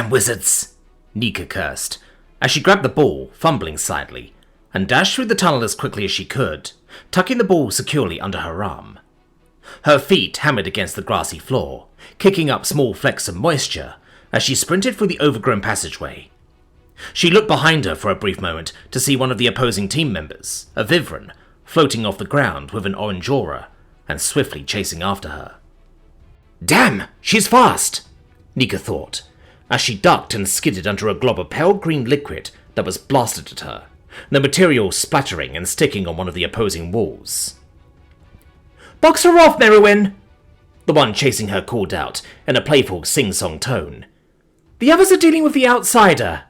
Damn wizards! Nika cursed, as she grabbed the ball, fumbling slightly, and dashed through the tunnel as quickly as she could, tucking the ball securely under her arm. Her feet hammered against the grassy floor, kicking up small flecks of moisture as she sprinted through the overgrown passageway. She looked behind her for a brief moment to see one of the opposing team members, a Vivren, floating off the ground with an orange aura and swiftly chasing after her. Damn, she's fast! Nika thought, as she ducked and skidded under a glob of pale green liquid that was blasted at her, the material splattering and sticking on one of the opposing walls. Box her off, Merowyn! The one chasing her called out in a playful sing-song tone. The others are dealing with the outsider.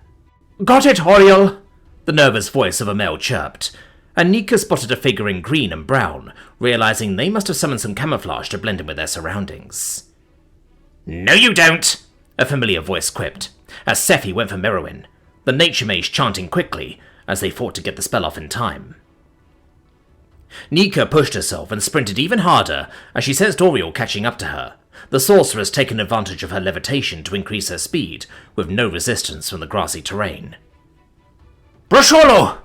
Got it, Oriel! The nervous voice of a male chirped, and Nika spotted a figure in green and brown, realizing they must have summoned some camouflage to blend in with their surroundings. No you don't! A familiar voice quipped, as Scifi went for Merowyn, the nature mage chanting quickly as they fought to get the spell off in time. Nika pushed herself and sprinted even harder as she sensed Oriel catching up to her, the sorceress taking advantage of her levitation to increase her speed with no resistance from the grassy terrain. Brusholo!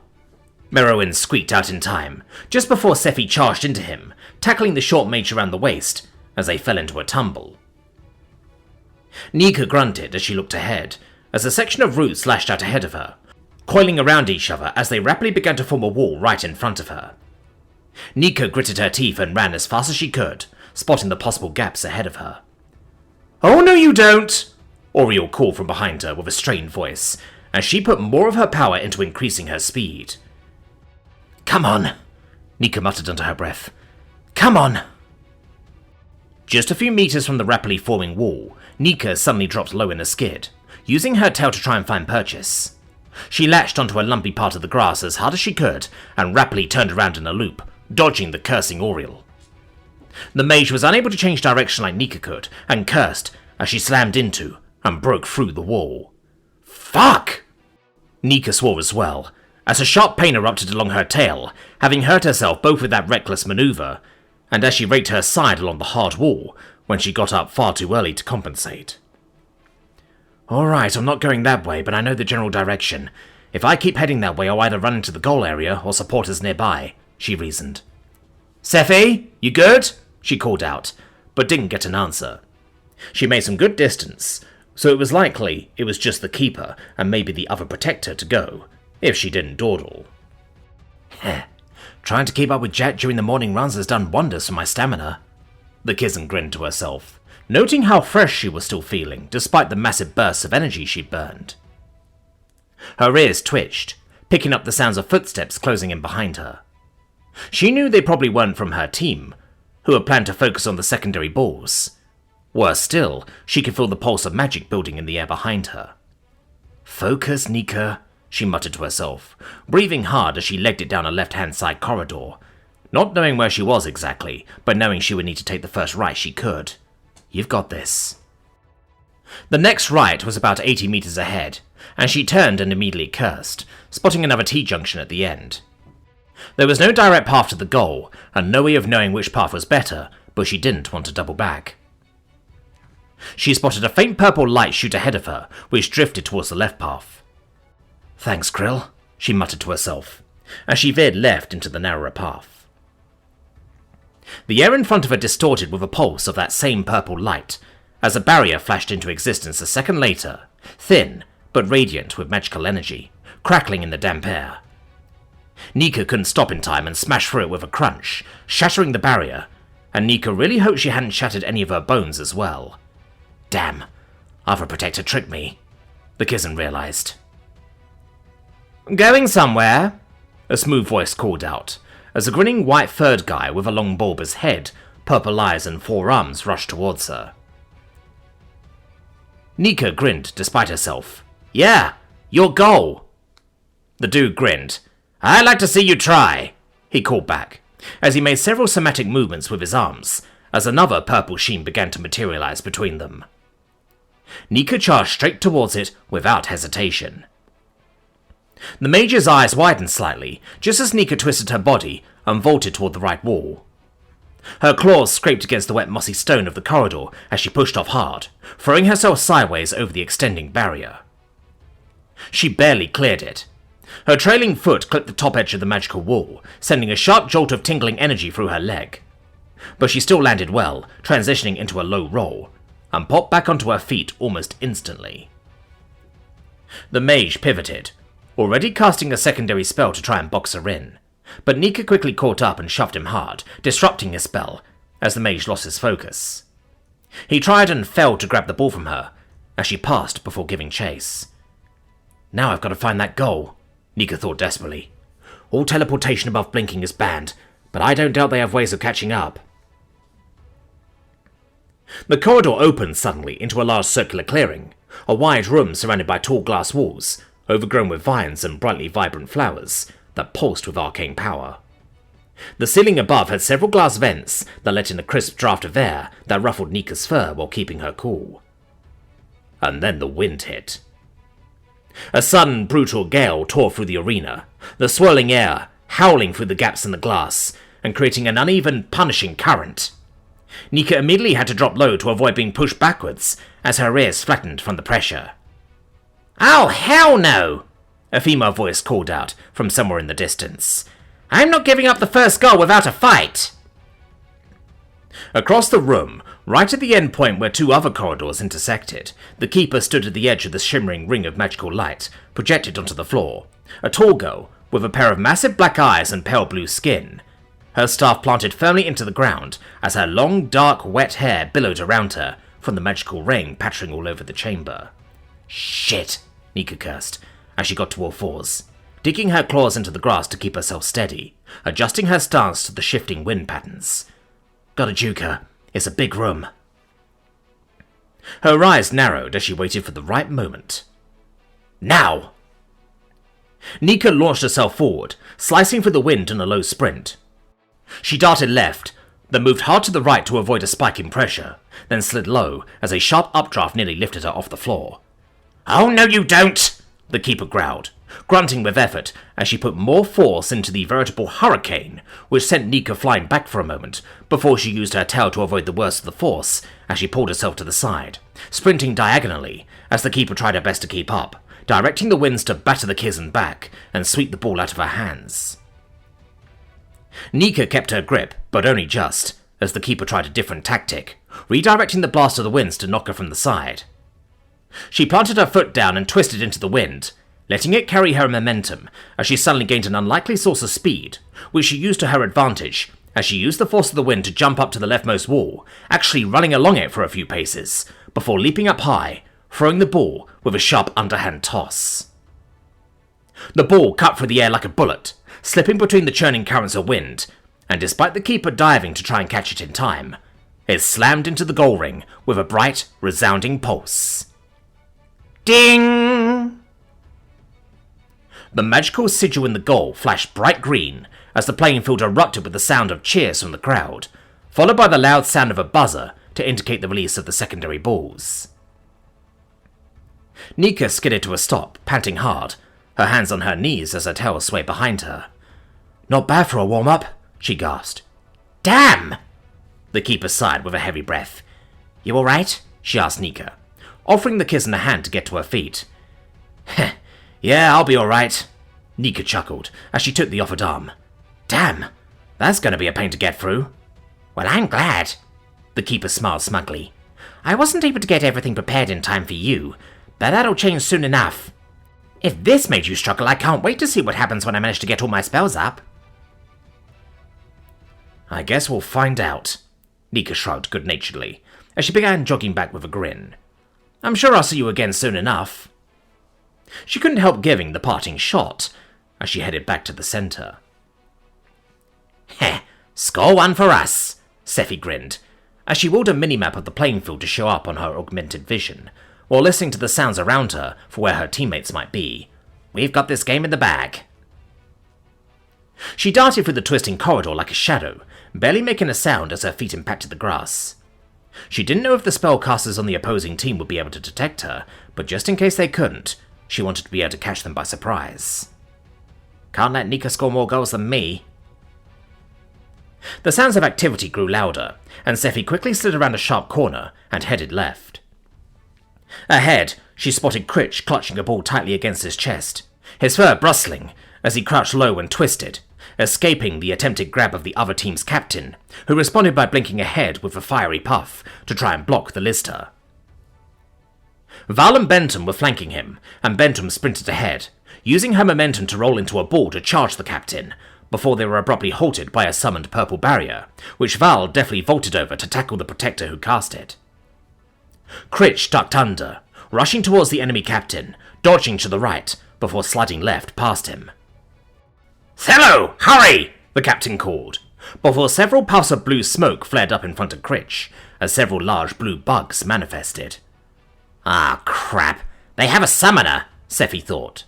Merowyn squeaked out in time, just before Scifi charged into him, tackling the short mage around the waist as they fell into a tumble. Nika grunted as she looked ahead, as a section of roots lashed out ahead of her, coiling around each other as they rapidly began to form a wall right in front of her. Nika gritted her teeth and ran as fast as she could, spotting the possible gaps ahead of her. Oh no you don't! Oriel called from behind her with a strained voice, as she put more of her power into increasing her speed. Come on, Nika muttered under her breath. Come on! Just a few meters from the rapidly forming wall, Nika suddenly dropped low in a skid, using her tail to try and find purchase. She latched onto a lumpy part of the grass as hard as she could, and rapidly turned around in a loop, dodging the cursing Oriel. The mage was unable to change direction like Nika could, and cursed as she slammed into and broke through the wall. Fuck! Nika swore as well, as a sharp pain erupted along her tail, having hurt herself both with that reckless maneuver, and as she raked her side along the hard wall when she got up far too early to compensate. Alright, I'm not going that way, but I know the general direction. If I keep heading that way, I'll either run into the goal area or supporters nearby, she reasoned. Scifi, you good? She called out, but didn't get an answer. She made some good distance, so it was likely it was just the keeper and maybe the other protector to go, if she didn't dawdle. Heh, trying to keep up with Jet during the morning runs has done wonders for my stamina. The Kizzen grinned to herself, noting how fresh she was still feeling, despite the massive bursts of energy she'd burned. Her ears twitched, picking up the sounds of footsteps closing in behind her. She knew they probably weren't from her team, who had planned to focus on the secondary balls. Worse still, she could feel the pulse of magic building in the air behind her. Focus, Nika, she muttered to herself, breathing hard as she legged it down a left-hand side corridor, not knowing where she was exactly, but knowing she would need to take the first right she could. You've got this. The next right was about 80 meters ahead, and she turned and immediately cursed, spotting another T-junction at the end. There was no direct path to the goal, and no way of knowing which path was better, but she didn't want to double back. She spotted a faint purple light shoot ahead of her, which drifted towards the left path. Thanks, Krill, she muttered to herself, as she veered left into the narrower path. The air in front of her distorted with a pulse of that same purple light, as a barrier flashed into existence a second later, thin, but radiant with magical energy, crackling in the damp air. Nika couldn't stop in time and smashed through it with a crunch, shattering the barrier, and Nika really hoped she hadn't shattered any of her bones as well. Damn, other protector tricked me, the Kizzen realized. Going somewhere? A smooth voice called out, as a grinning white-furred guy with a long bulbous head, purple eyes and 4 arms rushed towards her. Nika grinned despite herself. Yeah, your goal! The dude grinned. I'd like to see you try, he called back, as he made several somatic movements with his arms, as another purple sheen began to materialize between them. Nika charged straight towards it without hesitation. The mage's eyes widened slightly, just as Nika twisted her body and vaulted toward the right wall. Her claws scraped against the wet mossy stone of the corridor as she pushed off hard, throwing herself sideways over the extending barrier. She barely cleared it. Her trailing foot clipped the top edge of the magical wall, sending a sharp jolt of tingling energy through her leg. But she still landed well, transitioning into a low roll, and popped back onto her feet almost instantly. The mage pivoted, already casting a secondary spell to try and box her in, but Nika quickly caught up and shoved him hard, disrupting his spell, as the mage lost his focus. He tried and failed to grab the ball from her, as she passed before giving chase. Now I've got to find that goal, Nika thought desperately. All teleportation above blinking is banned, but I don't doubt they have ways of catching up. The corridor opened suddenly into a large circular clearing, a wide room surrounded by tall glass walls, overgrown with vines and brightly vibrant flowers that pulsed with arcane power. The ceiling above had several glass vents that let in a crisp draft of air that ruffled Nika's fur while keeping her cool. And then the wind hit. A sudden, brutal gale tore through the arena, the swirling air howling through the gaps in the glass and creating an uneven, punishing current. Nika immediately had to drop low to avoid being pushed backwards as her ears flattened from the pressure. "Oh, hell no!" a female voice called out from somewhere in the distance. "I'm not giving up the first goal without a fight!" Across the room, right at the end point where two other corridors intersected, the keeper stood at the edge of the shimmering ring of magical light projected onto the floor, a tall girl with a pair of massive black eyes and pale blue skin, her staff planted firmly into the ground as her long, dark, wet hair billowed around her from the magical rain pattering all over the chamber. "Shit," Nika cursed as she got to all fours, digging her claws into the grass to keep herself steady, adjusting her stance to the shifting wind patterns. "Gotta juke her. It's a big room." Her eyes narrowed as she waited for the right moment. Now! Nika launched herself forward, slicing through the wind in a low sprint. She darted left, then moved hard to the right to avoid a spike in pressure, then slid low as a sharp updraft nearly lifted her off the floor. "Oh no you don't!" the keeper growled, grunting with effort as she put more force into the veritable hurricane, which sent Nika flying back for a moment before she used her tail to avoid the worst of the force as she pulled herself to the side, sprinting diagonally as the keeper tried her best to keep up, directing the winds to batter the Kizan back and sweep the ball out of her hands. Nika kept her grip, but only just, as the keeper tried a different tactic, redirecting the blast of the winds to knock her from the side. She planted her foot down and twisted into the wind, letting it carry her momentum as she suddenly gained an unlikely source of speed, which she used to her advantage as she used the force of the wind to jump up to the leftmost wall, actually running along it for a few paces, before leaping up high, throwing the ball with a sharp underhand toss. The ball cut through the air like a bullet, slipping between the churning currents of wind, and despite the keeper diving to try and catch it in time, it slammed into the goal ring with a bright, resounding pulse. Ding! The magical sigil in the goal flashed bright green as the playing field erupted with the sound of cheers from the crowd, followed by the loud sound of a buzzer to indicate the release of the secondary balls. Nika skidded to a stop, panting hard, her hands on her knees as her tail swayed behind her. "Not bad for a warm-up," she gasped. "Damn!" the keeper sighed with a heavy breath. "You alright?" she asked Nika, offering the Kizan a hand to get to her feet. "Heh, yeah, I'll be alright," Nika chuckled as she took the offered arm. "Damn, that's going to be a pain to get through." "Well, I'm glad," the keeper smiled smugly. "I wasn't able to get everything prepared in time for you, but that'll change soon enough. If this made you struggle, I can't wait to see what happens when I manage to get all my spells up." "I guess we'll find out," Nika shrugged good-naturedly, as she began jogging back with a grin. "I'm sure I'll see you again soon enough." She couldn't help giving the parting shot, as she headed back to the centre. "Heh, score one for us," Scifi grinned, as she wheeled a minimap of the playing field to show up on her augmented vision, while listening to the sounds around her for where her teammates might be. "We've got this game in the bag." She darted through the twisting corridor like a shadow, barely making a sound as her feet impacted the grass. She didn't know if the spellcasters on the opposing team would be able to detect her, but just in case they couldn't, she wanted to be able to catch them by surprise. Can't let Nika score more goals than me. The sounds of activity grew louder, and Scifi quickly slid around a sharp corner and headed left. Ahead, she spotted Critch clutching a ball tightly against his chest, his fur bristling as he crouched low and twisted, escaping the attempted grab of the other team's captain, who responded by blinking ahead with a fiery puff to try and block the lister. Val and Bentham were flanking him, and Bentham sprinted ahead, using her momentum to roll into a ball to charge the captain, before they were abruptly halted by a summoned purple barrier, which Val deftly vaulted over to tackle the protector who cast it. Critch ducked under, rushing towards the enemy captain, dodging to the right, before sliding left past him. "Thello, hurry!" the captain called, before several puffs of blue smoke flared up in front of Critch, as several large blue bugs manifested. "Ah, crap. They have a summoner," Scifi thought.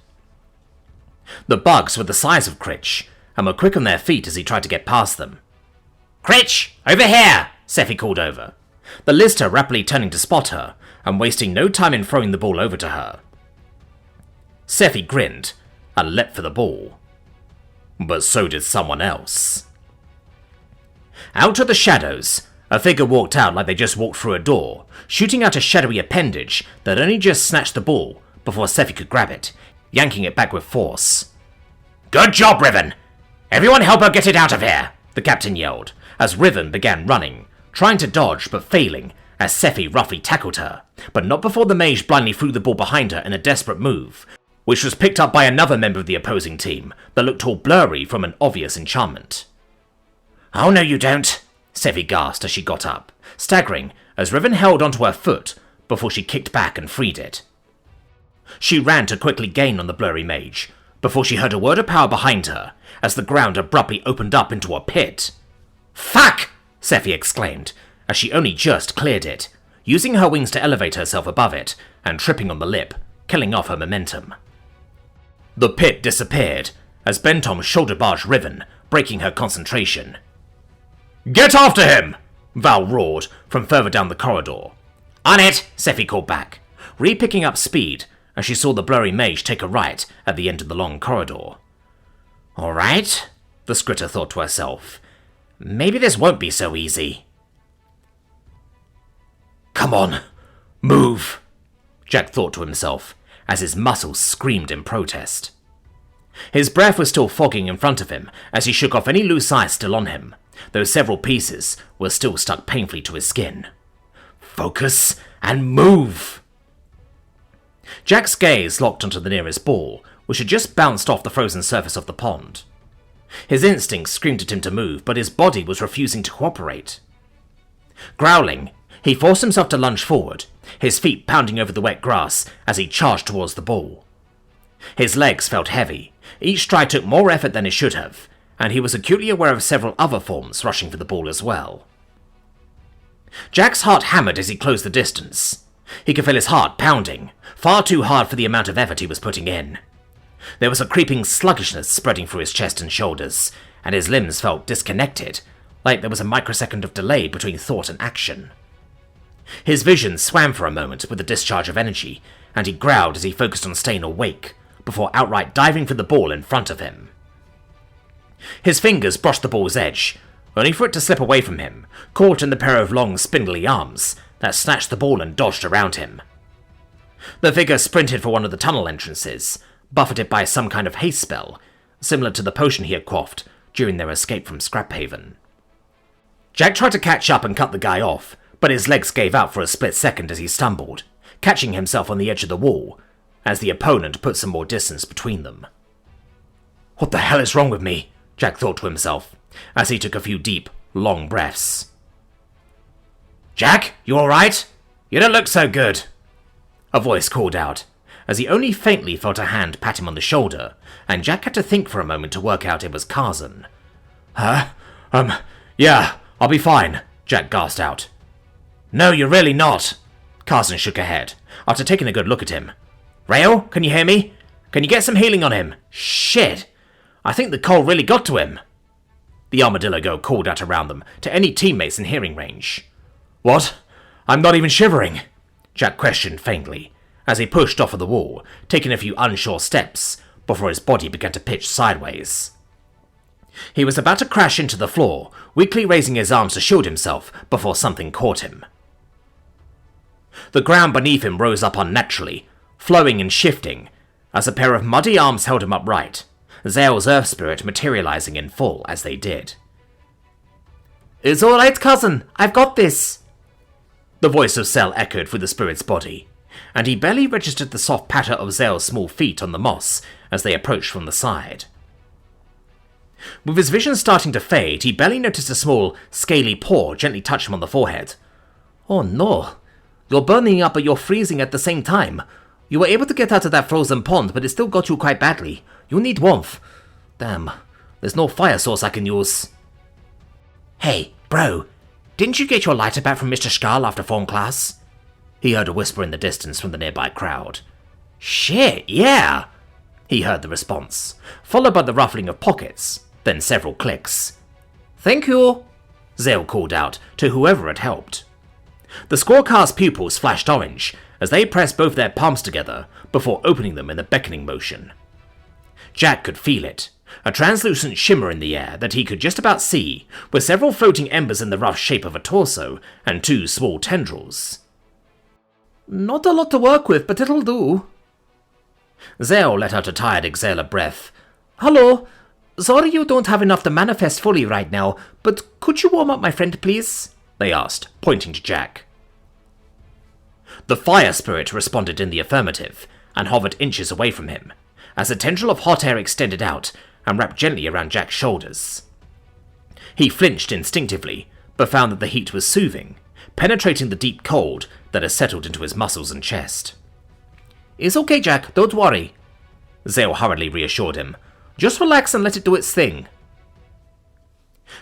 The bugs were the size of Critch, and were quick on their feet as he tried to get past them. "Critch, over here!" Scifi called over, the lister rapidly turning to spot her, and wasting no time in throwing the ball over to her. Scifi grinned, and leapt for the ball. But so did someone else. Out of the shadows, a figure walked out like they just walked through a door, shooting out a shadowy appendage that only just snatched the ball before Scifi could grab it, yanking it back with force. "Good job, Riven! Everyone help her get it out of here!" the captain yelled, as Riven began running, trying to dodge but failing as Scifi roughly tackled her, but not before the mage blindly threw the ball behind her in a desperate move, which was picked up by another member of the opposing team that looked all blurry from an obvious enchantment. "Oh no you don't," Scifi gasped as she got up, staggering as Riven held onto her foot before she kicked back and freed it. She ran to quickly gain on the blurry mage, before she heard a word of power behind her as the ground abruptly opened up into a pit. "Fuck!" Scifi exclaimed, as she only just cleared it, using her wings to elevate herself above it and tripping on the lip, killing off her momentum. The pit disappeared as Bentham shoulder-barged Riven, breaking her concentration. "Get after him!" Val roared from further down the corridor. "On it!" Scifi called back, re-picking up speed as she saw the blurry mage take a right at the end of the long corridor. "Alright," the scritter thought to herself. "Maybe this won't be so easy." "Come on, move," Jack thought to himself, as his muscles screamed in protest. His breath was still fogging in front of him as he shook off any loose ice still on him, though several pieces were still stuck painfully to his skin. Focus and move! Jack's gaze locked onto the nearest ball, which had just bounced off the frozen surface of the pond. His instincts screamed at him to move, but his body was refusing to cooperate. Growling, he forced himself to lunge forward, his feet pounding over the wet grass as he charged towards the ball. His legs felt heavy, each stride took more effort than it should have, and he was acutely aware of several other forms rushing for the ball as well. Jack's heart hammered as he closed the distance. He could feel his heart pounding, far too hard for the amount of effort he was putting in. There was a creeping sluggishness spreading through his chest and shoulders, and his limbs felt disconnected, like there was a microsecond of delay between thought and action. His vision swam for a moment with the discharge of energy, and he growled as he focused on staying awake, before outright diving for the ball in front of him. His fingers brushed the ball's edge, only for it to slip away from him, caught in the pair of long, spindly arms that snatched the ball and dodged around him. The figure sprinted for one of the tunnel entrances, buffeted by some kind of haste spell, similar to the potion he had quaffed during their escape from Scraphaven. Jack tried to catch up and cut the guy off, but his legs gave out for a split second as he stumbled, catching himself on the edge of the wall, as the opponent put some more distance between them. "What the hell is wrong with me?" Jack thought to himself, as he took a few deep, long breaths. "Jack, you alright? You don't look so good," a voice called out, as he only faintly felt a hand pat him on the shoulder, and Jack had to think for a moment to work out it was Karzan. "Huh? Yeah, I'll be fine," Jack gasped out. "No, you're really not." Karzan shook her head, after taking a good look at him. "Rael, can you hear me? Can you get some healing on him? Shit! I think the cold really got to him." The armadillo girl called out around them to any teammates in hearing range. "What? I'm not even shivering," Jack questioned faintly, as he pushed off of the wall, taking a few unsure steps before his body began to pitch sideways. He was about to crash into the floor, weakly raising his arms to shield himself before something caught him. The ground beneath him rose up unnaturally, flowing and shifting, as a pair of muddy arms held him upright, Zale's earth spirit materializing in full as they did. "It's all right, cousin. I've got this." The voice of Zale echoed through the spirit's body, and he barely registered the soft patter of Zale's small feet on the moss as they approached from the side. With his vision starting to fade, he barely noticed a small, scaly paw gently touch him on the forehead. "Oh no. You're burning up but you're freezing at the same time. You were able to get out of that frozen pond, but it still got you quite badly. You need warmth. Damn, there's no fire source I can use." "Hey, bro, didn't you get your lighter back from Mr. Scarl after phone class?" He heard a whisper in the distance from the nearby crowd. "Shit, yeah," he heard the response, followed by the ruffling of pockets, then several clicks. "Thank you," Zale called out to whoever had helped. The scorecard's pupils flashed orange as they pressed both their palms together before opening them in a beckoning motion. Jack could feel it, a translucent shimmer in the air that he could just about see, with several floating embers in the rough shape of a torso and 2 small tendrils. "Not a lot to work with, but it'll do." Zale let out a tired exhale of breath. "Hello. Sorry you don't have enough to manifest fully right now, but could you warm up my friend, please?" they asked, pointing to Jack. The fire spirit responded in the affirmative and hovered inches away from him, as a tendril of hot air extended out and wrapped gently around Jack's shoulders. He flinched instinctively, but found that the heat was soothing, penetrating the deep cold that had settled into his muscles and chest. "It's okay, Jack, don't worry," Zale hurriedly reassured him. "Just relax and let it do its thing."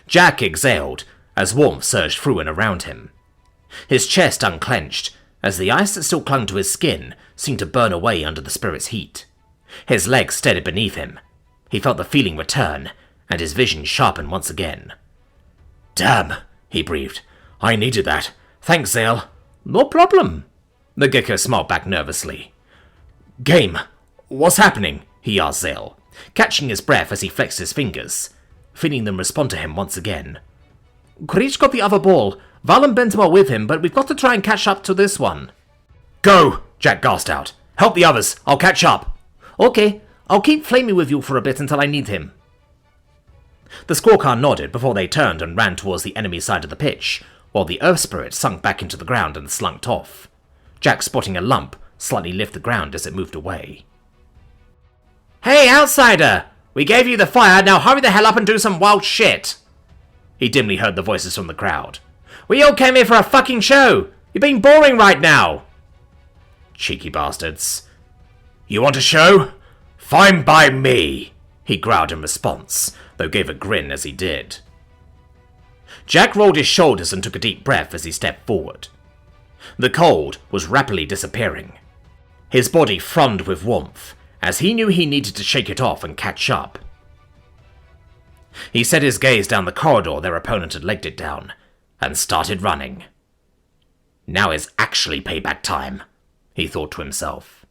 Jack exhaled as warmth surged through and around him. His chest unclenched as the ice that still clung to his skin seemed to burn away under the spirit's heat. His legs steadied beneath him. He felt the feeling return, and his vision sharpened once again. "Damn," he breathed. "I needed that. Thanks, Zale." "No problem." The gecko smiled back nervously. "Game, what's happening?" he asked Zale, catching his breath as he flexed his fingers, feeling them respond to him once again. "Creech got the other ball. Val and Benton are with him, but we've got to try and catch up to this one." "Go!" Jack gasped out. "Help the others. I'll catch up." "Okay, I'll keep Flamey with you for a bit until I need him." The scorecard nodded before they turned and ran towards the enemy side of the pitch, while the Earth Spirit sunk back into the ground and slunked off. Jack, spotting a lump, slightly lift the ground as it moved away. "Hey, outsider! We gave you the fire, now hurry the hell up and do some wild shit!" He dimly heard the voices from the crowd. "We all came here for a fucking show! You're being boring right now!" "Cheeky bastards." "You want a show? Fine by me," he growled in response, though gave a grin as he did. Jack rolled his shoulders and took a deep breath as he stepped forward. The cold was rapidly disappearing. His body thrummed with warmth, as he knew he needed to shake it off and catch up. He set his gaze down the corridor their opponent had legged it down, and started running. Now is actually payback time, he thought to himself.